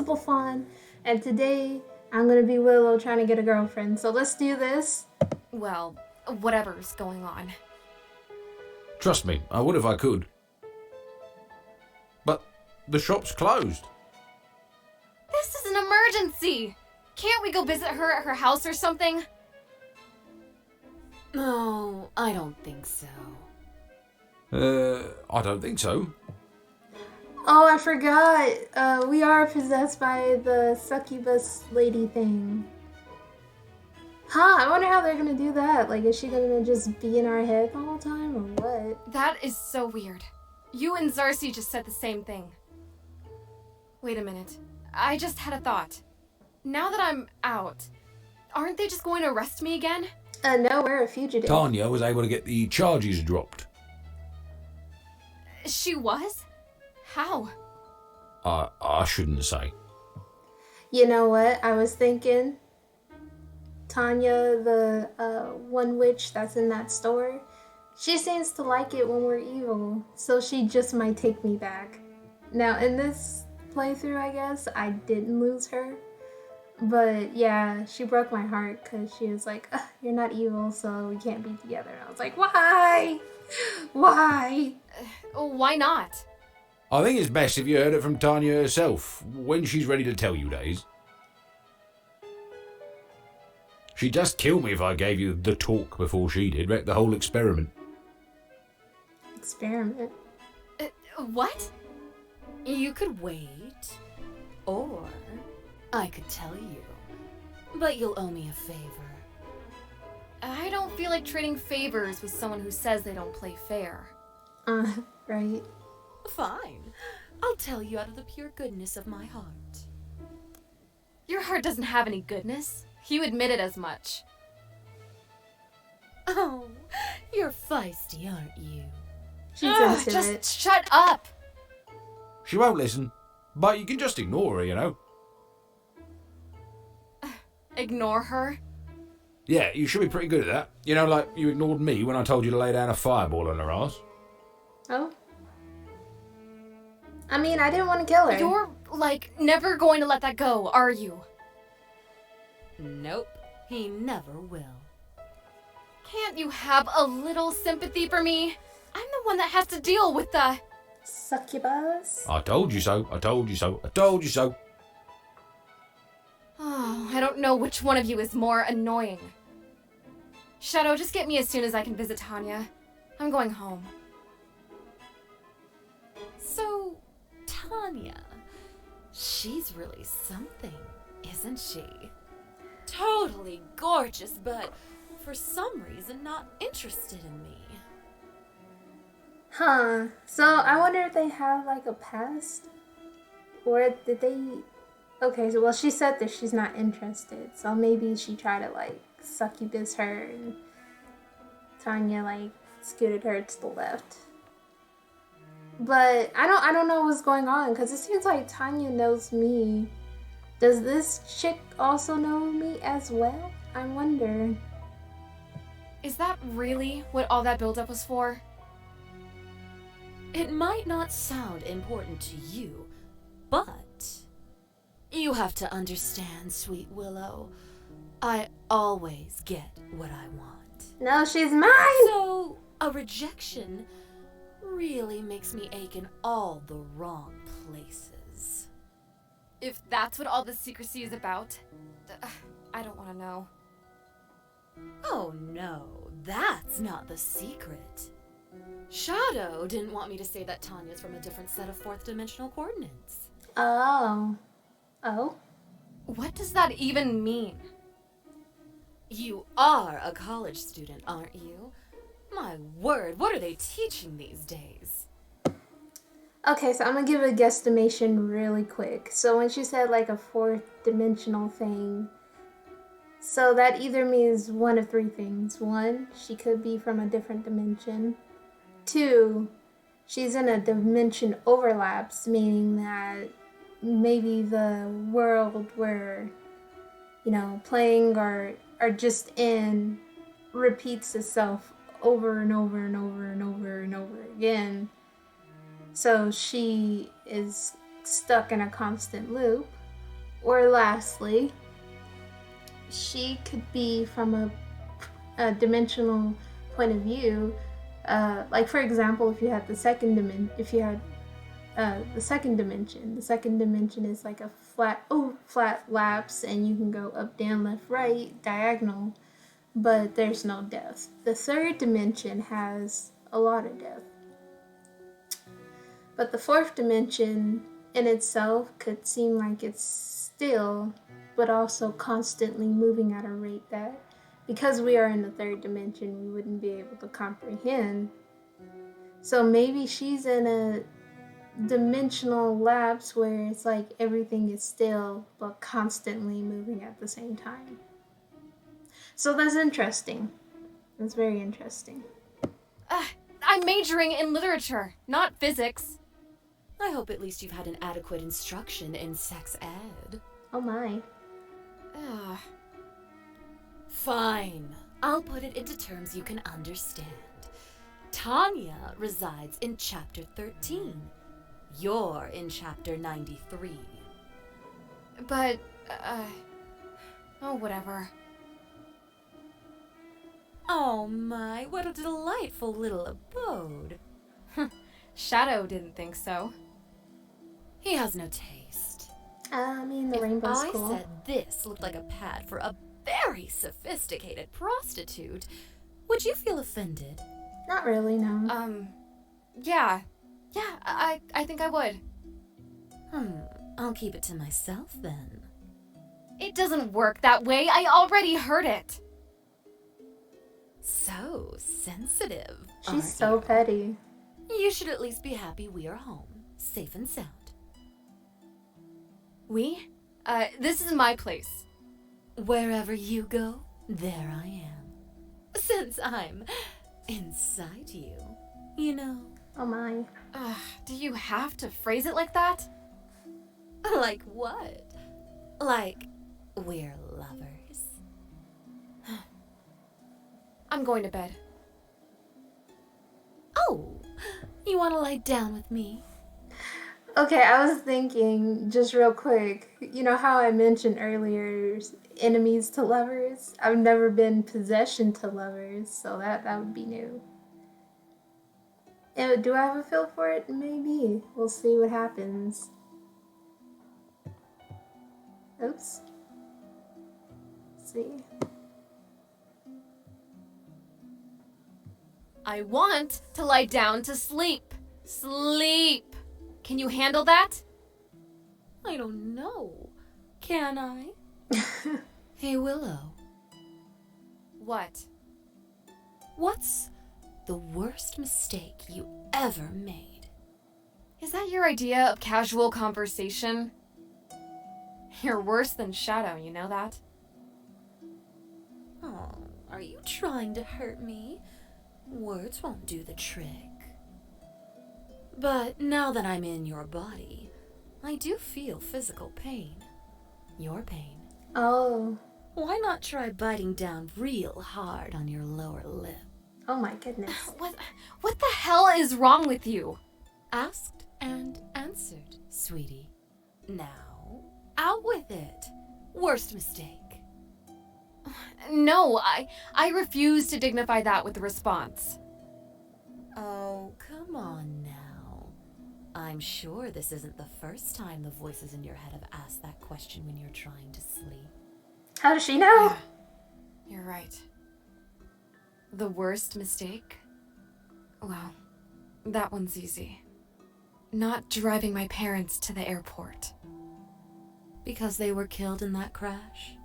PossibleFaun, and today I'm gonna be Willow trying to get a girlfriend. So let's do this. Well, whatever's going on. Trust me, I would if I could. But the shop's closed. This is an emergency! Can't we go visit her at her house or something? No, I don't think so. I don't think so. Oh, I forgot. We are possessed by the Succubus lady thing. Huh, I wonder how they're gonna do that. Like, is she gonna just be in our head the whole time, or what? That is so weird. You and Zarcy just said the same thing. Wait a minute. I just had a thought. Now that I'm out, aren't they just going to arrest me again? No, we're a fugitive. Tanya was able to get the charges dropped. She was? How? I shouldn't say. You know what? I was thinking, Tanya, the one witch that's in that store, she seems to like it when we're evil, so she just might take me back. Now, in this playthrough, I guess, I didn't lose her. But yeah, she broke my heart because she was like, you're not evil, so we can't be together. And I was like, why? Why? Why not? I think it's best if you heard it from Tanya herself, when she's ready to tell you, Days. She'd just kill me if I gave you the talk before she did, wreck the whole experiment. Experiment? What? You could wait, or I could tell you, but you'll owe me a favor. I don't feel like trading favors with someone who says they don't play fair. Right. Fine. I'll tell you out of the pure goodness of my heart. Your heart doesn't have any goodness. You admitted as much. Oh, you're feisty, aren't you? She's into Just it. shut up! She won't listen, but you can just ignore her, you know. Ignore her? Yeah, you should be pretty good at that. You know, like you ignored me when I told you to lay down a fireball on her ass. Oh? I mean, I didn't want to kill her. You're, like, never going to let that go, are you? Nope, he never will. Can't you have a little sympathy for me? I'm the one that has to deal with the... Succubus? I told you so, I told you so, I told you so. Oh, I don't know which one of you is more annoying. Shadow, just get me as soon as I can visit Tanya. I'm going home. So, Tanya, she's really something, isn't she? Totally gorgeous, but for some reason not interested in me. Huh. So, I wonder if they have, like, a past? Or did they... Okay, so, well, she said that she's not interested. So, maybe she tried to, like, succubus her and Tanya, like, scooted her to the left. But I don't know what's going on, because it seems like Tanya knows me. Does this chick also know me as well? I wonder. Is that really what all that buildup was for? It might not sound important to you, but you have to understand, sweet Willow, I always get what I want. No, she's mine! So, a rejection really makes me ache in all the wrong places. If that's what all this secrecy is about, I don't want to know. Oh no, that's not the secret. Shadow didn't want me to say that Tanya's from a different set of fourth dimensional coordinates. Oh. Oh? What does that even mean? You are a college student, aren't you? My word, what are they teaching these days? Okay, so I'm gonna give a guesstimation really quick. So when she said like a fourth dimensional thing, so that either means one of three things. One, she could be from a different dimension. Two, she's in a dimension overlaps, meaning that maybe the world where, you know, playing or just in repeats itself over and over and over and over and over again. So she is stuck in a constant loop. Or lastly, she could be from a dimensional point of view. Like for example, if you had the second dimension, the second dimension is like a flat lapse, and you can go up, down, left, right, diagonal, but there's no depth. The third dimension has a lot of depth. But the fourth dimension in itself could seem like it's still, but also constantly moving at a rate that, because we are in the third dimension, we wouldn't be able to comprehend. So maybe she's in a dimensional lapse where it's like everything is still, but constantly moving at the same time. So that's interesting. That's very interesting. I'm majoring in literature, not physics. I hope at least you've had an adequate instruction in sex ed. Oh my. Ugh. Fine. I'll put it into terms you can understand. Tanya resides in Chapter 13. You're in Chapter 93. But, oh, whatever. Oh my, what a delightful little abode. Shadow didn't think so. He has no taste. I mean, the rainbow's I cool. said this looked like a pad for a very sophisticated prostitute, would you feel offended? Not really, no. Yeah. Yeah, I think I would. I'll keep it to myself then. It doesn't work that way. I already heard it. So sensitive. She's aren't so you? petty. You should at least be happy we are home, safe and sound. We? This is my place. Wherever you go, there I am. Since I'm inside you, you know. Oh my. Do you have to phrase it like that? Like what? Like we're lovers? I'm going to bed. Oh, you want to lie down with me? Okay, I was thinking, just real quick, you know how I mentioned earlier, enemies to lovers? I've never been possession to lovers, so that would be new. And do I have a feel for it? Maybe. We'll see what happens. Oops. Let's see. I want to lie down to sleep. Sleep. Can you handle that? I don't know. Can I? Hey, Willow. What? What's the worst mistake you ever made? Is that your idea of casual conversation? You're worse than Shadow, you know that? Oh, are you trying to hurt me? Words won't do the trick. But now that I'm in your body, I do feel physical pain. Your pain. Oh. Why not try biting down real hard on your lower lip? Oh my goodness. What the hell is wrong with you? Asked and answered, sweetie. Now, out with it. Worst mistake. No, I refuse to dignify that with a response. Oh, come on now. I'm sure this isn't the first time the voices in your head have asked that question when you're trying to sleep. How does she know? Yeah, you're right. The worst mistake? Well, that one's easy. Not driving my parents to the airport. Because they were killed in that crash?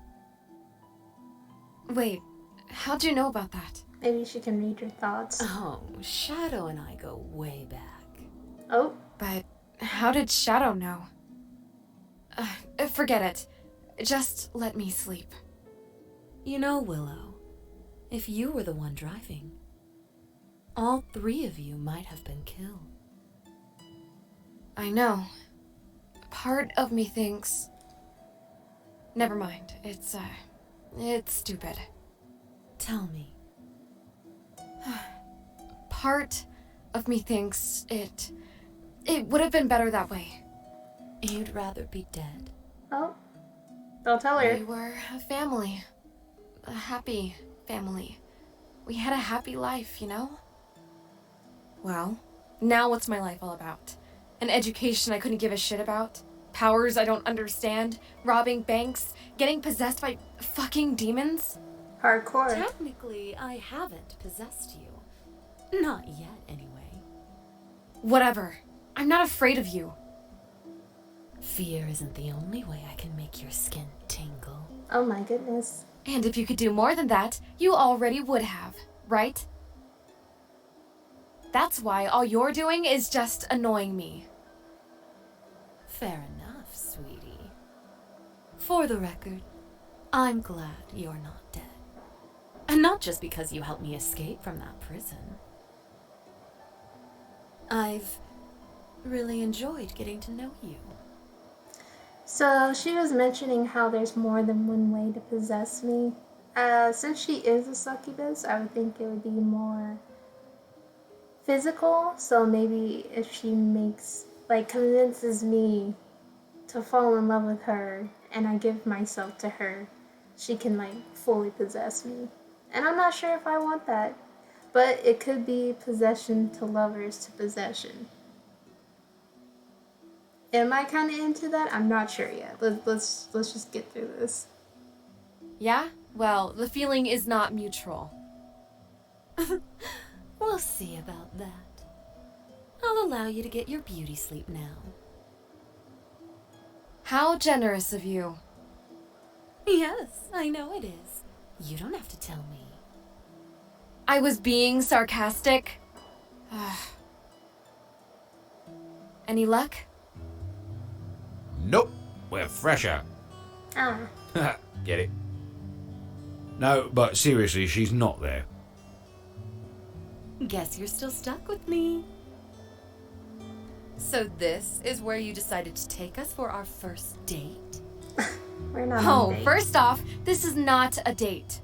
Wait, how'd you know about that? Maybe she can read your thoughts. Oh, Shadow and I go way back. Oh. But how did Shadow know? Forget it. Just let me sleep. You know, Willow, if you were the one driving, all three of you might have been killed. I know. Part of me thinks... Never mind. It's stupid. Tell me. Part of me thinks it would have been better that way. You'd rather be dead? Oh. Don't tell her. We were a family. A happy family. We had a happy life, you know? Well, now what's my life all about? An education I couldn't give a shit about? Powers I don't understand? Robbing banks? Getting possessed by fucking demons? Hardcore. Technically, I haven't possessed you. Not yet, anyway. Whatever. I'm not afraid of you. Fear isn't the only way I can make your skin tingle. Oh my goodness. And if you could do more than that, you already would have, right? That's why all you're doing is just annoying me. Fair enough, sweetie. For the record, I'm glad you're not dead. And not just because you helped me escape from that prison. I've really enjoyed getting to know you. So she was mentioning how there's more than one way to possess me. Since she is a succubus, I would think it would be more physical. So maybe if she convinces me to fall in love with her and I give myself to her, she can fully possess me. And I'm not sure if I want that, but it could be possession to lovers to possession. Am I kind of into that? I'm not sure yet. Let's just get through this. Yeah? Well, the feeling is not mutual. We'll see about that. I'll allow you to get your beauty sleep now. How generous of you. Yes, I know it is. You don't have to tell me. I was being sarcastic. Any luck? Nope, we're fresher. Ah. Get it? No, but seriously, she's not there. Guess you're still stuck with me. So this is where you decided to take us for our first date? We're not on a date. First off, this is not a date.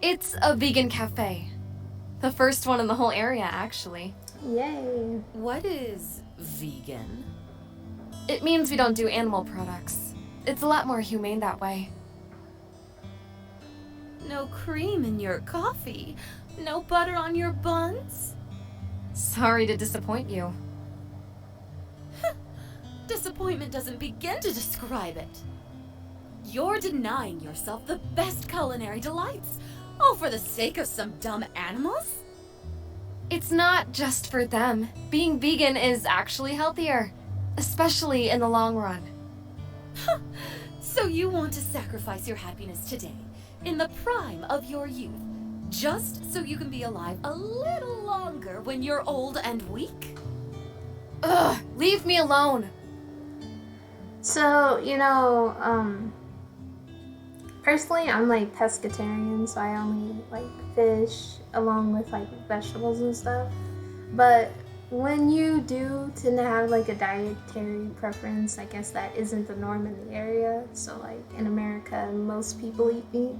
It's a vegan cafe. The first one in the whole area, actually. Yay. What is vegan? It means we don't do animal products. It's a lot more humane that way. No cream in your coffee? No butter on your buns? Sorry to disappoint you. Disappointment doesn't begin to describe it. You're denying yourself the best culinary delights, all for the sake of some dumb animals? It's not just for them. Being vegan is actually healthier, especially in the long run. So you want to sacrifice your happiness today, in the prime of your youth, just so you can be alive a little longer when you're old and weak? Ugh, leave me alone. So, personally, I'm pescatarian, so I only like fish along with vegetables and stuff. But when you do tend to have a dietary preference, I guess that isn't the norm in the area. So in America, most people eat meat.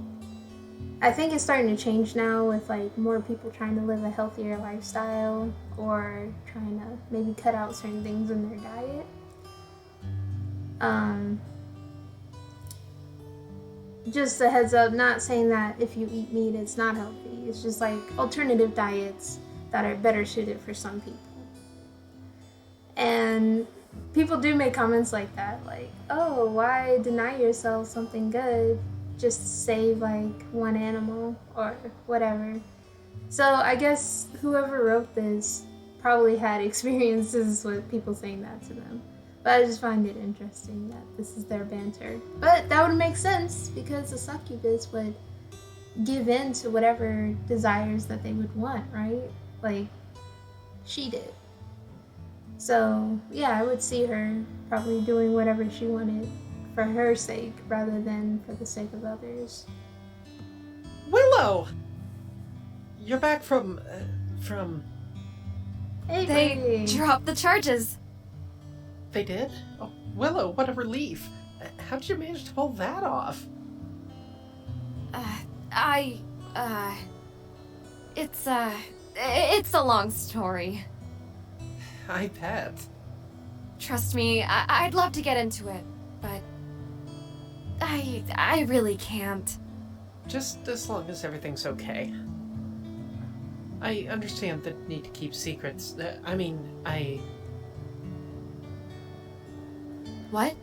I think it's starting to change now with more people trying to live a healthier lifestyle or trying to maybe cut out certain things in their diet. Just a heads up, not saying that if you eat meat it's not healthy. It's just alternative diets that are better suited for some people. And people do make comments like that, oh, why deny yourself something good? Just save one animal or whatever. So I guess whoever wrote this probably had experiences with people saying that to them. But I just find it interesting that this is their banter. But that would make sense because a succubus would give in to whatever desires that they would want, right? She did. So, yeah, I would see her probably doing whatever she wanted for her sake rather than for the sake of others. Willow! You're back from... Hey, They Brady. dropped the charges. They did? Oh, Willow, what a relief. How'd you manage to pull that off? It's a long story. I bet. Trust me, I'd love to get into it, but I really can't. Just as long as everything's okay. I understand the need to keep secrets. What?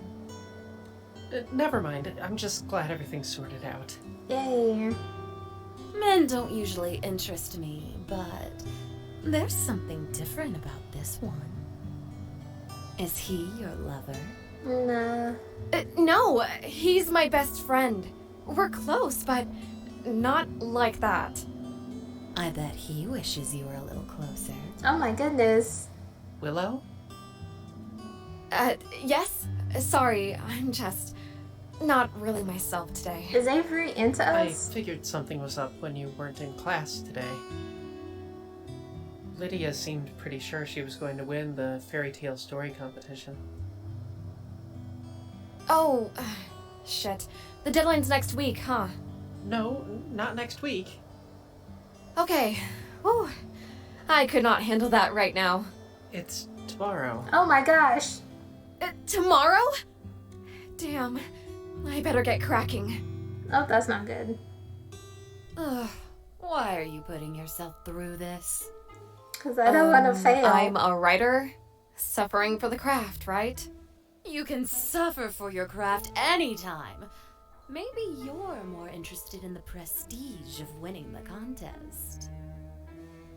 Never mind. I'm just glad everything's sorted out. Yay. Men don't usually interest me, but there's something different about this one. Is he your lover? Nah. No, he's my best friend. We're close, but not like that. I bet he wishes you were a little closer. Oh my goodness. Willow? Yes? Sorry, I'm just not really myself today. Is Avery into I us? figured something was up when you weren't in class today. Lydia seemed pretty sure she was going to win the fairy tale story competition. Oh, shit. The deadline's next week, huh? No, not next week. Okay. Whew. I could not handle that right now. It's tomorrow. Oh my gosh. Tomorrow? Damn. I better get cracking. Oh, that's not good. Ugh, why are you putting yourself through this? Because I don't want to fail. I'm a writer, suffering for the craft, right? You can suffer for your craft anytime. Maybe you're more interested in the prestige of winning the contest.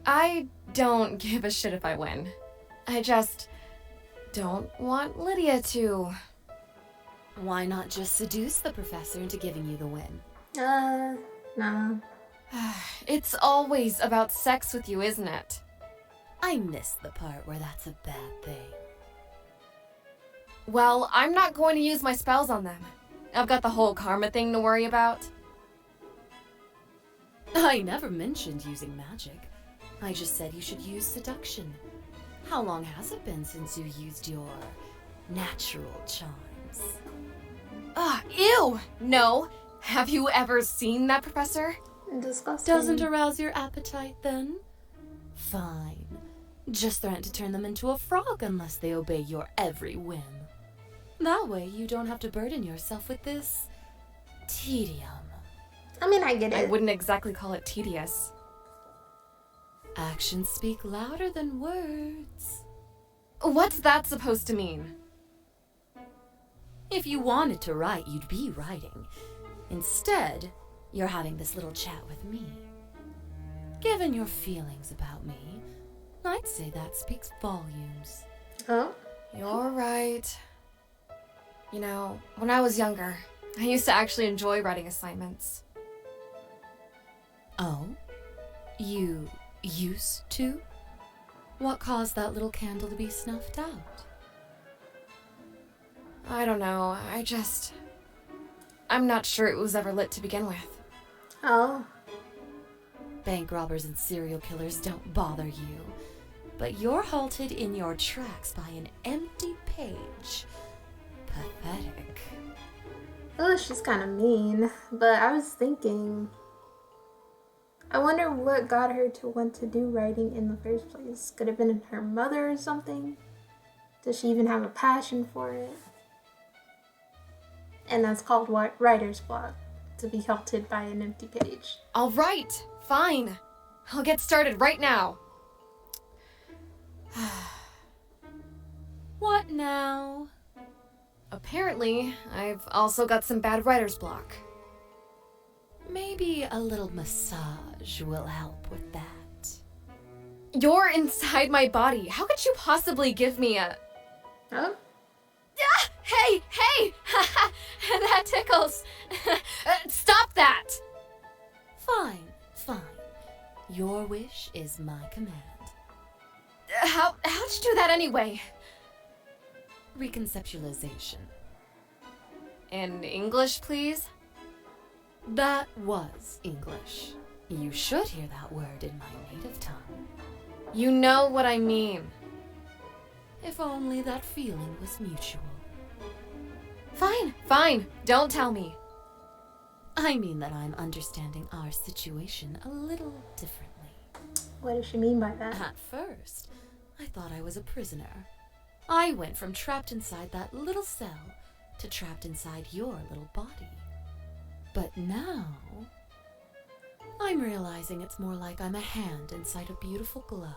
I don't give a shit if I win. I just don't want Lydia to. Why not just seduce the professor into giving you the win? No. It's always about sex with you, isn't it? I missed the part where that's a bad thing. Well, I'm not going to use my spells on them. I've got the whole karma thing to worry about. I never mentioned using magic. I just said you should use seduction. How long has it been since you used your natural charms? Ew! No. Have you ever seen that, Professor? Disgusting. Doesn't arouse your appetite then? Fine. Just threaten to turn them into a frog unless they obey your every whim. That way you don't have to burden yourself with this tedium. I mean, I get it. I wouldn't exactly call it tedious. Actions speak louder than words. What's that supposed to mean? If you wanted to write, you'd be writing. Instead, you're having this little chat with me. Given your feelings about me, I'd say that speaks volumes. Oh? You're right. You know, when I was younger, I used to actually enjoy writing assignments. Oh? You used to? What caused that little candle to be snuffed out? I don't know, I'm not sure it was ever lit to begin with. Oh. Bank robbers and serial killers don't bother you, but you're halted in your tracks by an empty page. Pathetic. Oh, she's kind of mean. But I was thinking, I wonder what got her to want to do writing in the first place. Could have been her mother or something? Does she even have a passion for it? And that's called writer's block, to be halted by an empty page. All right, fine. I'll get started right now. What now? Apparently, I've also got some bad writer's block. Maybe a little massage will help with that. You're inside my body. How could you possibly give me a... Oh? Ah! Hey! That tickles! Stop that! Fine. Your wish is my command. How'd you do that anyway? Reconceptualization. In English, please? That was English. You should hear that word in my native tongue. You know what I mean. If only that feeling was mutual. Fine. Don't tell me. I mean that I'm understanding our situation a little differently. What does she mean by that? At first, I thought I was a prisoner. I went from trapped inside that little cell to trapped inside your little body. But now, I'm realizing it's more like I'm a hand inside a beautiful glove.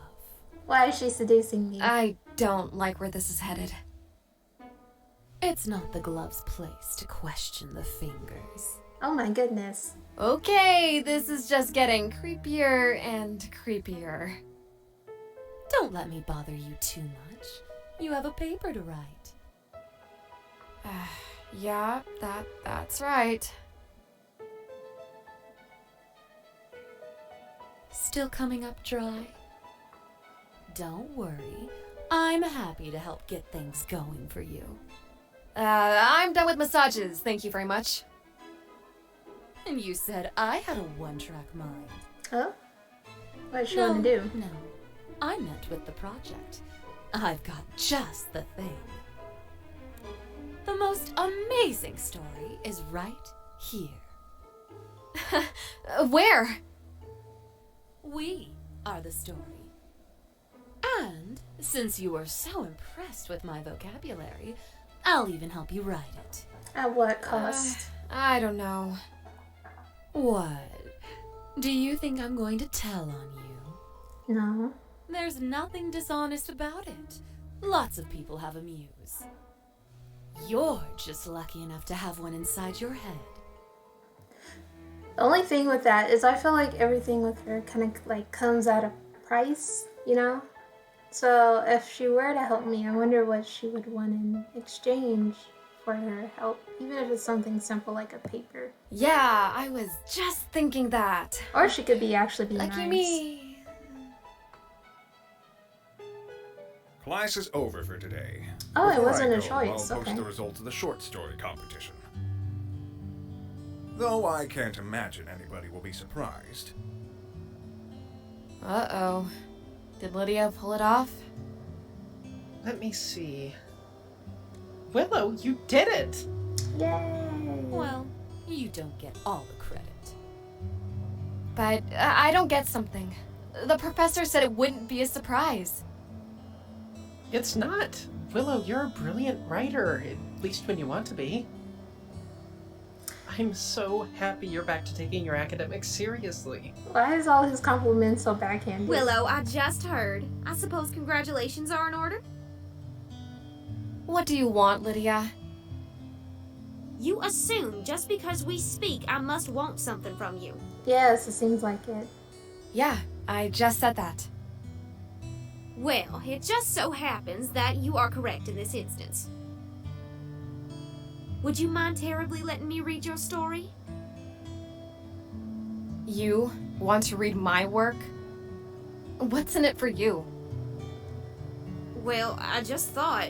Why is she seducing me? I don't like where this is headed. It's not the glove's place to question the fingers. Oh my goodness. Okay, this is just getting creepier and creepier. Don't let me bother you too much. You have a paper to write. Yeah, that's right. Still coming up dry? Don't worry. I'm happy to help get things going for you. I'm done with massages, thank you very much. And you said I had a one-track mind. Oh? What does she want to do? No, I meant with the project. I've got just the thing. The most amazing story is right here. Where? We are the story. And since you were so impressed with my vocabulary, I'll even help you write it. At what cost? I don't know. What? Do you think I'm going to tell on you? No. There's nothing dishonest about it. Lots of people have a muse. You're just lucky enough to have one inside your head. The only thing with that is I feel like everything with her kind of like comes at a price, you know? So if she were to help me, I wonder what she would want in exchange for her help, even if it's something simple like a paper. Yeah, I was just thinking that. Or she could actually be Lucky nice. me. Class is over for today. Oh, it Before wasn't I a go, choice, I'll post okay. the results of the short story competition. Though I can't imagine anybody will be surprised. Uh-oh. Did Lydia pull it off? Let me see. Willow, you did it! Yay! Well, you don't get all the credit. But I don't get something. The professor said it wouldn't be a surprise. It's not. Willow, you're a brilliant writer, at least when you want to be. I'm so happy you're back to taking your academics seriously. Why is all his compliments so backhanded? Willow, I just heard. I suppose congratulations are in order? What do you want, Lydia? You assume just because we speak, I must want something from you. Yes, it seems like it. Yeah, I just said that. Well, it just so happens that you are correct in this instance. Would you mind terribly letting me read your story? You want to read my work? What's in it for you? Well, I just thought.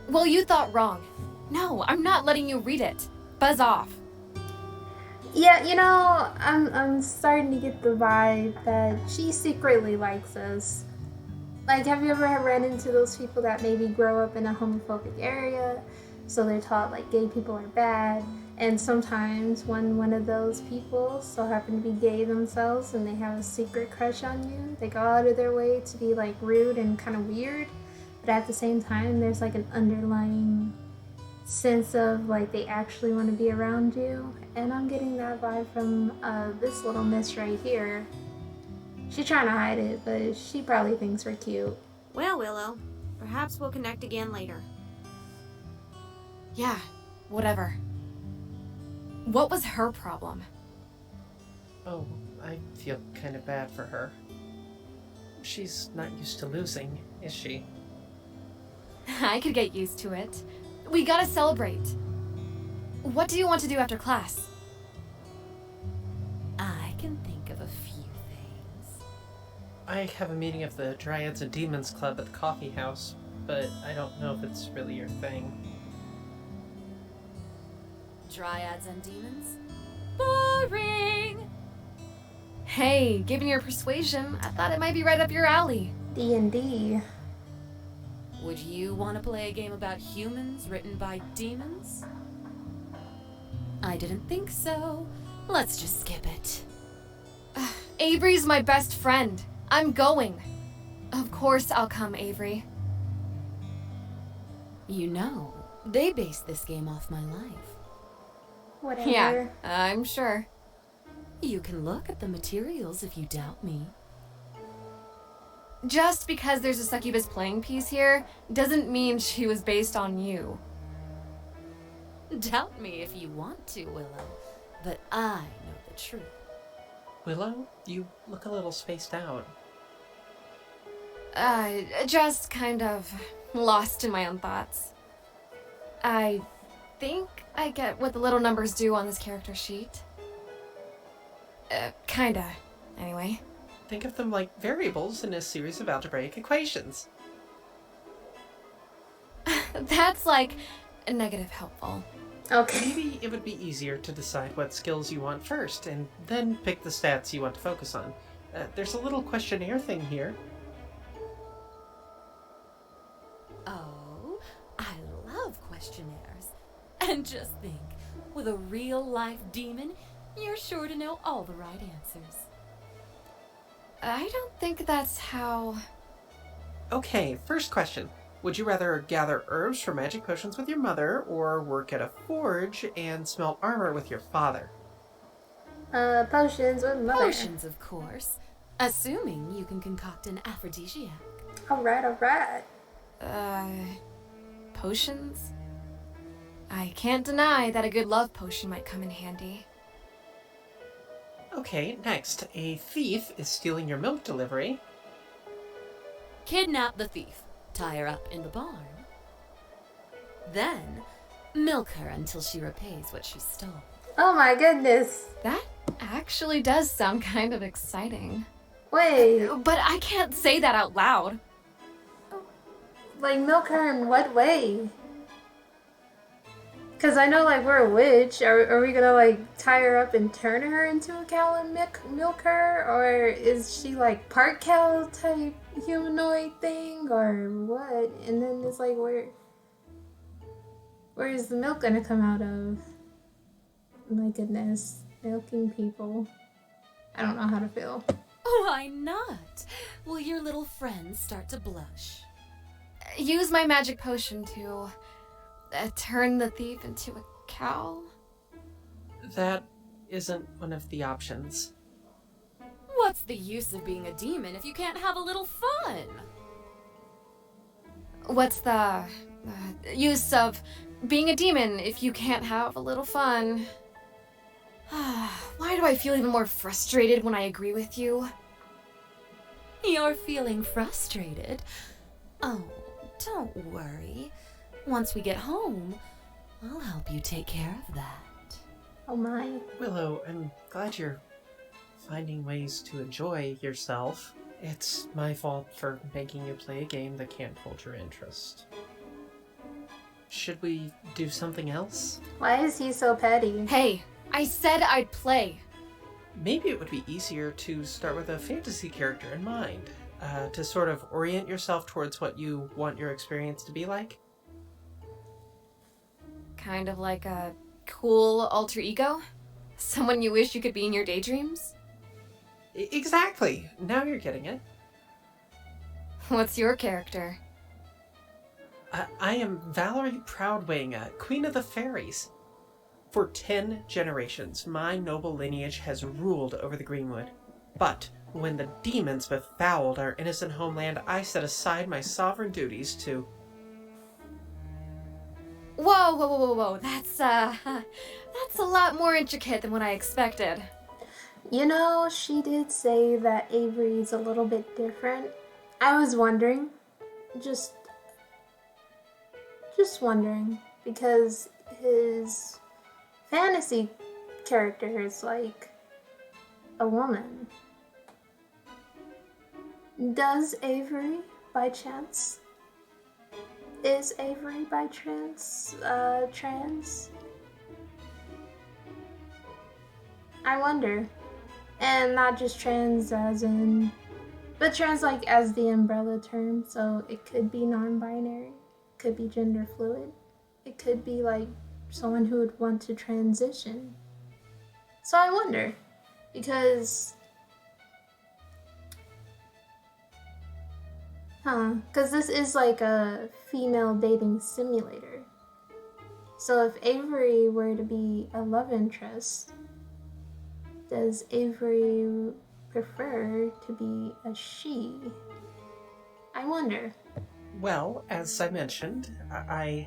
Well, you thought wrong. No, I'm not letting you read it. Buzz off. Yeah, you know, I'm starting to get the vibe that she secretly likes us. Like, have you ever ran into those people that maybe grow up in a homophobic area, so they're taught like gay people are bad, and sometimes when one of those people so happen to be gay themselves and they have a secret crush on you, they go out of their way to be like rude and kind of weird, but at the same time there's like an underlying sense of like they actually want to be around you. And I'm getting that vibe from this little miss right here. She's trying to hide it, but she probably thinks we're cute. Well, Willow, perhaps we'll connect again later. Yeah, whatever. What was her problem? Oh, I feel kind of bad for her. She's not used to losing, is she? I could get used to it. We gotta celebrate. What do you want to do after class? I can think of a few things. I have a meeting of the Dryads and Demons Club at the coffee house, but I don't know if it's really your thing. Dryads and demons? Boring! Hey, given your persuasion, I thought it might be right up your alley. D&D. Would you want to play a game about humans written by demons? I didn't think so. Let's just skip it. Avery's my best friend. I'm going. Of course I'll come, Avery. You know, They based this game off my life. Whatever. Yeah, I'm sure. You can look at the materials if you doubt me. Just because there's a succubus playing piece here doesn't mean she was based on you. Doubt me if you want to, Willow, but I know the truth. Willow, you look a little spaced out. Just kind of lost in my own thoughts. I think I get what the little numbers do on this character sheet. Kinda, anyway. Think of them like variables in a series of algebraic equations. That's like a negative helpful. Okay. Maybe it would be easier to decide what skills you want first, and then pick the stats you want to focus on. There's a little questionnaire thing here. Oh, I love questionnaires. And just think, with a real-life demon, you're sure to know all the right answers. I don't think that's how... Okay, first question. Would you rather gather herbs for magic potions with your mother, or work at a forge and smelt armor with your father? Potions with mother. Potions, of course. Assuming you can concoct an aphrodisiac. Alright. Potions? I can't deny that a good love potion might come in handy. Okay, next. A thief is stealing your milk delivery. Kidnap the thief. Tie her up in the barn. Then, milk her until she repays what she stole. Oh my goodness. That actually does sound kind of exciting. Wait, But I can't say that out loud. like milk her in what way? Because I know, like, we're a witch. Are we gonna, like, tie her up and turn her into a cow and milk her? Or is she, like, part cow type humanoid thing? Or what? And then it's like, where is the milk gonna come out of? My goodness. Milking people. I don't know how to feel. Why not? Will your little friends start to blush? Use my magic potion to turn the thief into a cow? That isn't one of the options. What's the use of being a demon if you can't have a little fun? What's the use of being a demon if you can't have a little fun? Why do I feel even more frustrated when I agree with you? You're feeling frustrated? Oh, don't worry. Once we get home, I'll help you take care of that. Oh my. Willow, I'm glad you're finding ways to enjoy yourself. It's my fault for making you play a game that can't hold your interest. Should we do something else? Why is he so petty? Hey, I said I'd play. Maybe it would be easier to start with a fantasy character in mind, to sort of orient yourself towards what you want your experience to be like. Kind of like a cool alter ego? Someone you wish you could be in your daydreams? Exactly! Now you're getting it. What's your character? I am Valerie Proudwing, Queen of the Fairies. For 10 generations, my noble lineage has ruled over the Greenwood. But when the demons befouled our innocent homeland, I set aside my sovereign duties to... Whoa. That's a lot more intricate than what I expected. You know, she did say that Avery's a little bit different. I was wondering. Just wondering. Because his fantasy character is like a woman. Does Avery, by chance? Is Avery by chance trans? I wonder. And not just trans as in, but trans like as the umbrella term, so it could be non-binary, could be gender fluid, it could be like someone who would want to transition. So I wonder, because because this is like a female dating simulator. So if Avery were to be a love interest, does Avery prefer to be a she? I wonder. Well, as I mentioned, Or I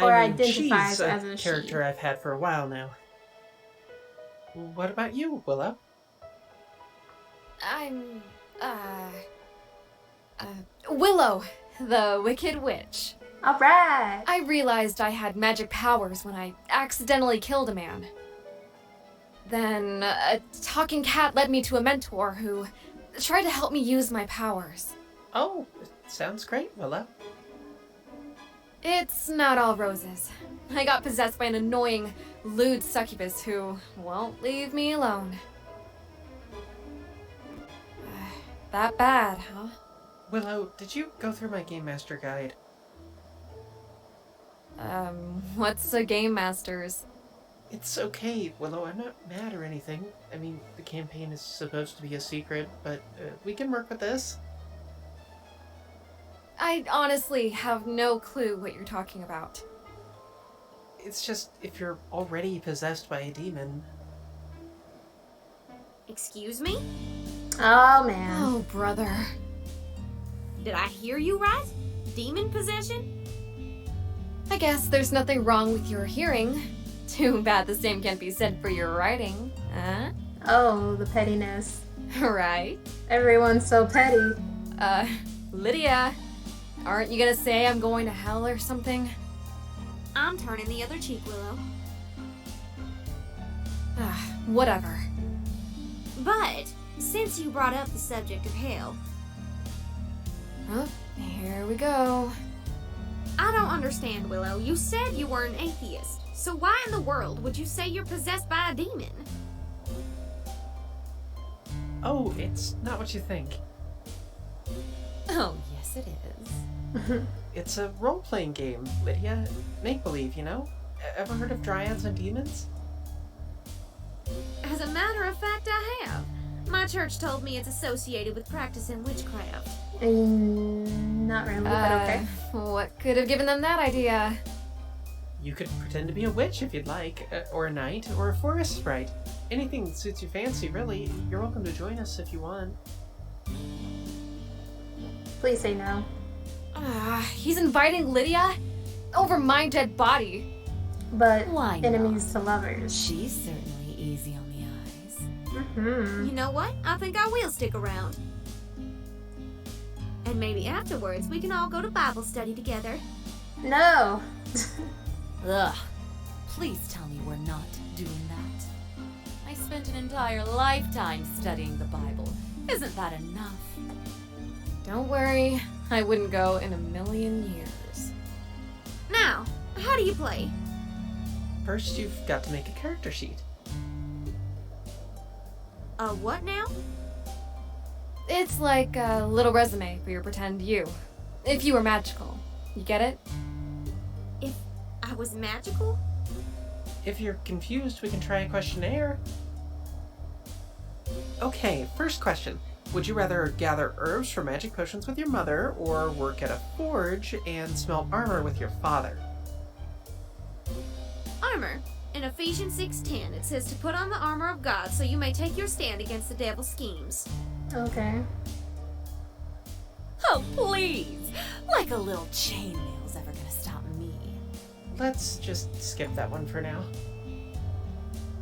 mean, identifies she's as a character she. I've had for a while now. What about you, Willow? I'm, Willow, the Wicked Witch. Alright! I realized I had magic powers when I accidentally killed a man. Then a talking cat led me to a mentor who tried to help me use my powers. Oh, sounds great, Willow. It's not all roses. I got possessed by an annoying, lewd succubus who won't leave me alone. That bad, huh? Willow, did you go through my Game Master guide? What's a Game Master's? It's okay, Willow. I'm not mad or anything. I mean, the campaign is supposed to be a secret, but we can work with this. I honestly have no clue what you're talking about. It's just, if you're already possessed by a demon... Excuse me? Oh man. Oh, brother. Did I hear you right? Demon possession? I guess there's nothing wrong with your hearing. Too bad the same can't be said for your writing, huh? Oh, the pettiness. Right? Everyone's so petty. Lydia, aren't you gonna say I'm going to hell or something? I'm turning the other cheek, Willow. Whatever. But, since you brought up the subject of hell, Oh, here we go. I don't understand, Willow. You said you were an atheist. So why in the world would you say you're possessed by a demon? Oh, it's not what you think. Oh, yes it is. It's a role-playing game, Lydia. Make-believe, you know? Ever heard of dryads and demons? As a matter of fact, I have. My church told me it's associated with practicing witchcraft. Not really, but okay. What could have given them that idea? You could pretend to be a witch if you'd like, or a knight, or a forest sprite. Anything that suits your fancy, really. You're welcome to join us if you want. Please say no. He's inviting Lydia? Over my dead body. But Why enemies not? to lovers. She's certainly easy on the eyes. Mm-hmm. You know what? I think I will stick around. And maybe afterwards we can all go to Bible study together. No. Ugh. Please tell me we're not doing that. I spent an entire lifetime studying the Bible. Isn't that enough? Don't worry, I wouldn't go in a million years. Now, how do you play? First, you've got to make a character sheet. A what now? It's like a little resume for your pretend you. If you were magical. You get it? If I was magical? If you're confused, we can try a questionnaire. Okay, first question. Would you rather gather herbs for magic potions with your mother, or work at a forge and smelt armor with your father? Armor. In Ephesians 6:10, it says to put on the armor of God so you may take your stand against the devil's schemes. Okay. Oh, please! Like a little chainmail's ever gonna stop me. Let's just skip that one for now.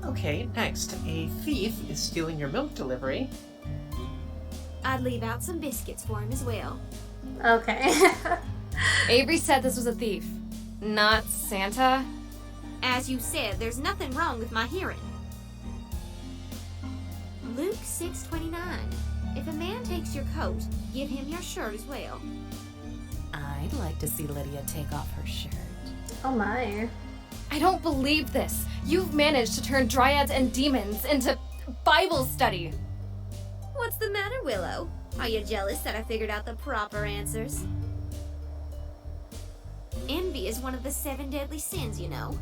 Okay, next. A thief is stealing your milk delivery. I'd leave out some biscuits for him as well. Okay. Avery said this was a thief, not Santa. As you said, there's nothing wrong with my hearing. Luke 6:29. If a man takes your coat, give him your shirt as well. I'd like to see Lydia take off her shirt. Oh my. I don't believe this. You've managed to turn dryads and demons into Bible study. What's the matter, Willow? Are you jealous that I figured out the proper answers? Envy is one of the 7 deadly sins, you know.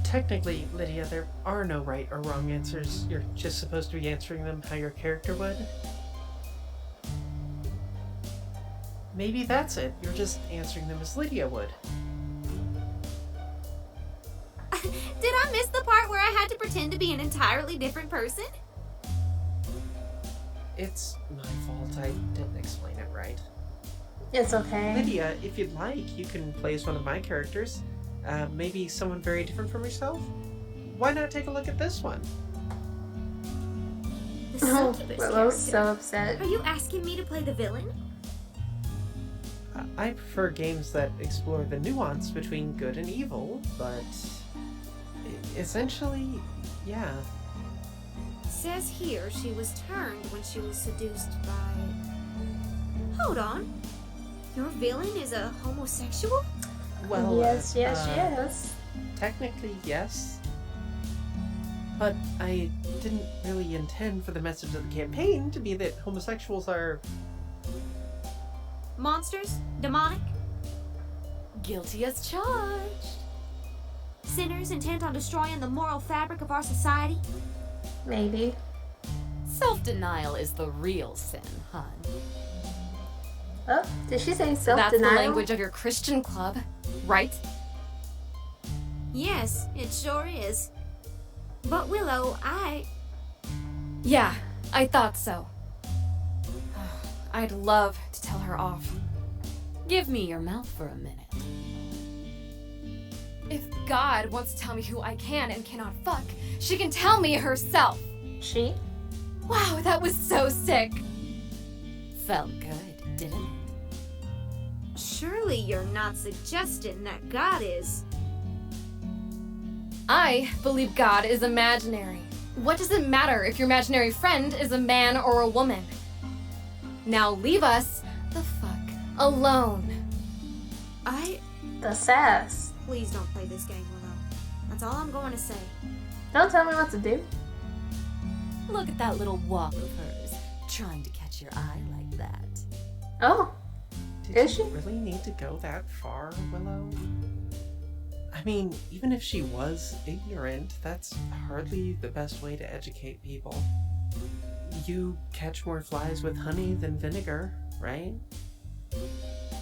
Technically, Lydia, there are no right or wrong answers. You're just supposed to be answering them how your character would. Maybe that's it. You're just answering them as Lydia would. Did I miss the part where I had to pretend to be an entirely different person? It's my fault. I didn't explain it right. It's okay. Lydia, if you'd like, you can play as one of my characters. Maybe someone very different from yourself? Why not take a look at this one? The Succubus Willow's so character. upset. Are you asking me to play the villain? I prefer games that explore the nuance between good and evil, but essentially, yeah. Says here she was turned when she was seduced by... Hold on. Your villain is a homosexual? Well, yes. Technically, yes. But I didn't really intend for the message of the campaign to be that homosexuals are... Monsters? Demonic? Guilty as charged. Sinners intent on destroying the moral fabric of our society? Maybe. Self-denial is the real sin, hun. Oh, did she say That's self-denial? the language of your Christian club, right? Yes, it sure is. But Willow, Yeah, I thought so. I'd love to tell her off. Give me your mouth for a minute. If God wants to tell me who I can and cannot fuck, she can tell me herself. She? Wow, that was so sick. Felt good, didn't it? surely you're not suggesting that God is... I believe God is imaginary. What does it matter if your imaginary friend is a man or a woman? Now leave us the fuck alone. The sass. Please don't play this game, Willow. That's all I'm going to say. Don't tell me what to do. Look at that little walk of hers, trying to catch your eye like that. Oh, Did is you she? really need to go that far, Willow? I mean, even if she was ignorant, that's hardly the best way to educate people. You catch more flies with honey than vinegar, right?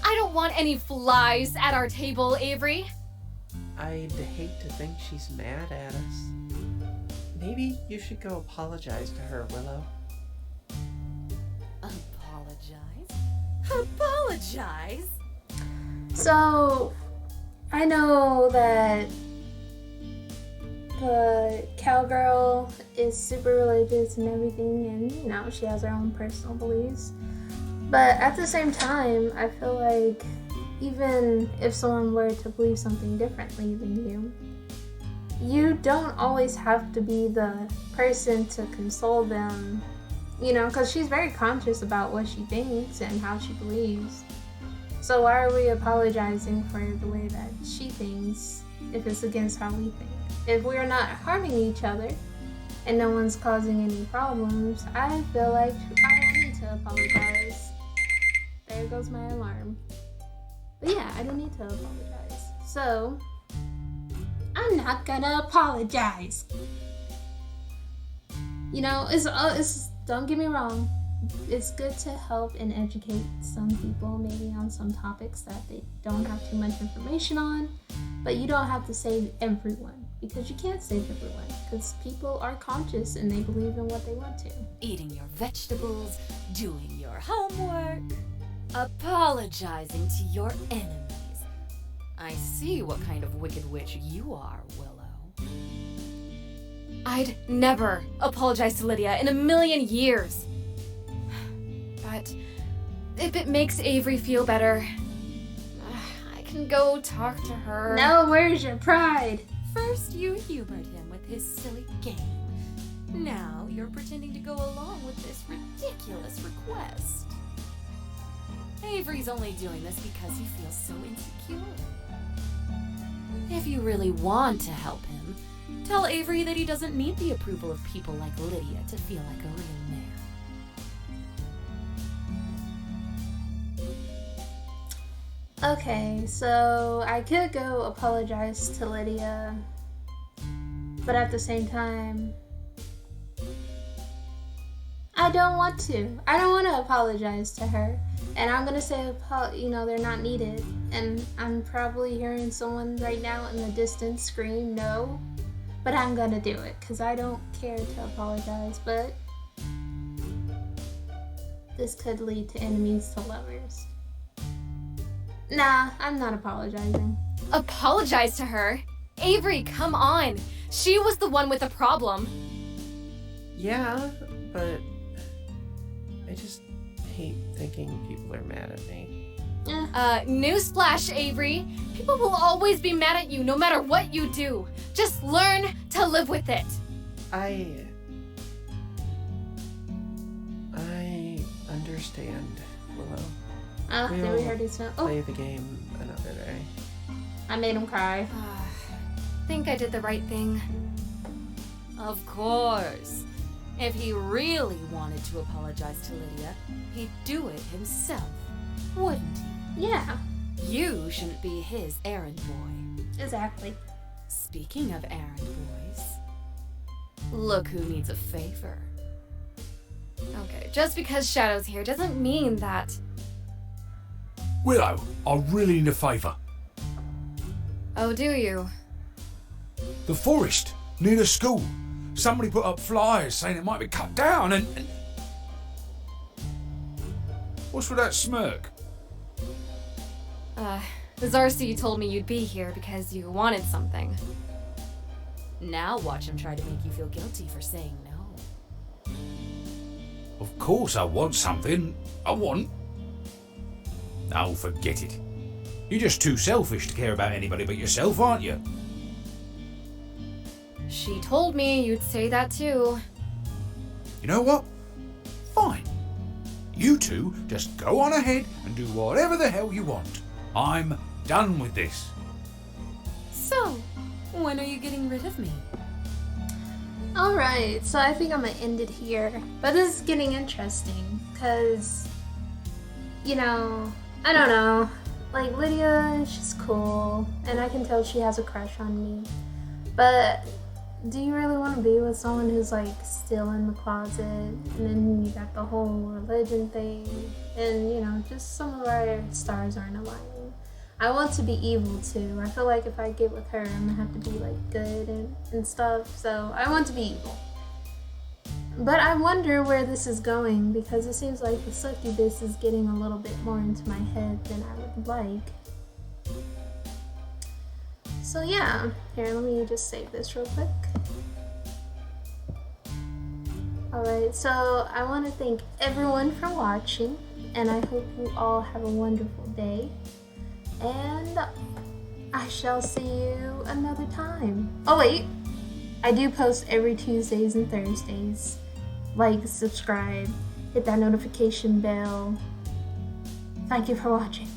I don't want any flies at our table, Avery. I'd hate to think she's mad at us. Maybe you should go apologize to her, Willow. Apologize? Apologize? So, I know that the cowgirl is super religious and everything, and you know, she has her own personal beliefs. But at the same time, I feel like even if someone were to believe something differently than you don't always have to be the person to console them, you know, because she's very conscious about what she thinks and how she believes. So why are we apologizing for the way that she thinks if it's against how we think? If we're not harming each other and no one's causing any problems, I feel like I don't need to apologize. There goes my alarm. But yeah, I don't need to apologize. So, I'm not gonna apologize. You know, it's don't get me wrong. It's good to help and educate some people maybe on some topics that they don't have too much information on, but you don't have to save everyone, because you can't save everyone, because people are conscious and they believe in what they want to. Eating your vegetables, doing your homework, apologizing to your enemies. I see what kind of wicked witch you are, Willow. I'd never apologize to Lydia in a million years. But if it makes Avery feel better, I can go talk to her. No, where's your pride? First you humored him with his silly game. Now you're pretending to go along with this ridiculous request. Avery's only doing this because he feels so insecure. If you really want to help him, tell Avery that he doesn't need the approval of people like Lydia to feel like a real man. Okay, so I could go apologize to Lydia, but at the same time, I don't want to. I don't want to apologize to her. And I'm going to say, they're not needed. And I'm probably hearing someone right now in the distance scream no. But I'm going to do it because I don't care to apologize. But this could lead to enemies to lovers. Nah, I'm not apologizing. Apologize to her? Avery, come on. She was the one with the problem. Yeah, but I just hate thinking people are mad at me. Newsflash, Avery. People will always be mad at you no matter what you do. Just learn to live with it. I understand, Willow. Then we heard his phone. Oh, Play the game another day. I made him cry. Think I did the right thing. Of course. If he really wanted to apologize to Lydia, he'd do it himself, wouldn't he? Yeah, You shouldn't be his errand boy. exactly. Speaking of errand boys, look who needs a favor. Okay, just because Shadow's here doesn't mean that... Willow, I really need a favour. Oh, do you? The forest, near the school. Somebody put up flyers saying it might be cut down and... What's with that smirk? Zarcy told me you'd be here because you wanted something. Now watch him try to make you feel guilty for saying no. Of course I want something. I want... Oh, forget it. You're just too selfish to care about anybody but yourself, aren't you? She told me you'd say that too. You know what? Fine. You two just go on ahead and do whatever the hell you want. I'm done with this. So, when are you getting rid of me? Alright, so I think I'm gonna end it here. But this is getting interesting, because, I don't know. Like, Lydia, she's cool, and I can tell she has a crush on me. But do you really want to be with someone who's, like, still in the closet? And then you got the whole religion thing, and, just some of our stars aren't aligning. I want to be evil, too. I feel like if I get with her, I'm gonna have to be, like, good and stuff. So I want to be evil. But I wonder where this is going, because it seems like the succubus is getting a little bit more into my head than I would like. So yeah, here, let me just save this real quick. Alright, so I want to thank everyone for watching, and I hope you all have a wonderful day. And I shall see you another time. Oh wait, I do post every Tuesdays and Thursdays. Like, subscribe, hit that notification bell. Thank you for watching.